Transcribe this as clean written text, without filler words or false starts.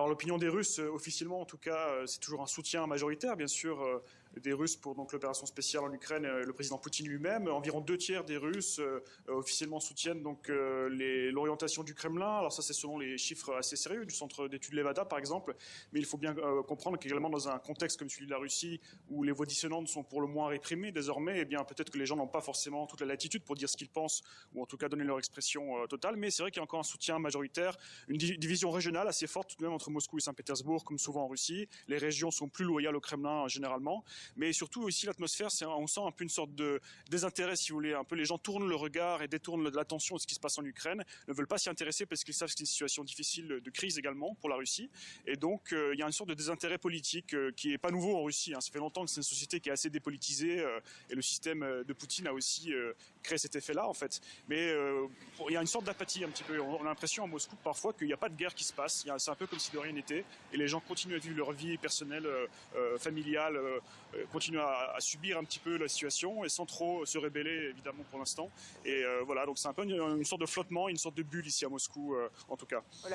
Alors l'opinion des Russes, officiellement en tout cas, c'est toujours un soutien majoritaire, bien sûr, des Russes pour donc l'opération spéciale en Ukraine. Le président Poutine lui-même, environ 2 tiers des Russes officiellement soutiennent donc l'orientation du Kremlin. Alors ça, c'est selon les chiffres assez sérieux du centre d'études Levada, par exemple. Mais il faut bien comprendre qu'également dans un contexte comme celui de la Russie, où les voix dissonantes sont pour le moins réprimées désormais, eh bien peut-être que les gens n'ont pas forcément toute la latitude pour dire ce qu'ils pensent, ou en tout cas donner leur expression totale. Mais c'est vrai qu'il y a encore un soutien majoritaire, une division régionale assez forte tout de même entre Moscou et Saint-Pétersbourg, comme souvent en Russie. Les régions sont plus loyales au Kremlin généralement, mais surtout aussi l'atmosphère, on sent un peu une sorte de désintérêt, si vous voulez. Un peu les gens tournent le regard et détournent l'attention de ce qui se passe en Ukraine, ne veulent pas s'y intéresser parce qu'ils savent que c'est une situation difficile de crise également pour la Russie. Et donc il y a une sorte de désintérêt politique qui est pas nouveau en Russie. Ça fait longtemps que c'est une société qui est assez dépolitisée et le système de Poutine a aussi créé cet effet-là en fait. Mais il y a une sorte d'apathie un petit peu. On a l'impression à Moscou parfois qu'il n'y a pas de guerre qui se passe. C'est un peu comme si de rien n'était, et les gens continuent à vivre leur vie personnelle, familiale, continuent à subir un petit peu la situation et sans trop se rébeller évidemment pour l'instant. Et voilà, donc c'est un peu une sorte de flottement, une sorte de bulle ici à Moscou en tout cas. Voilà.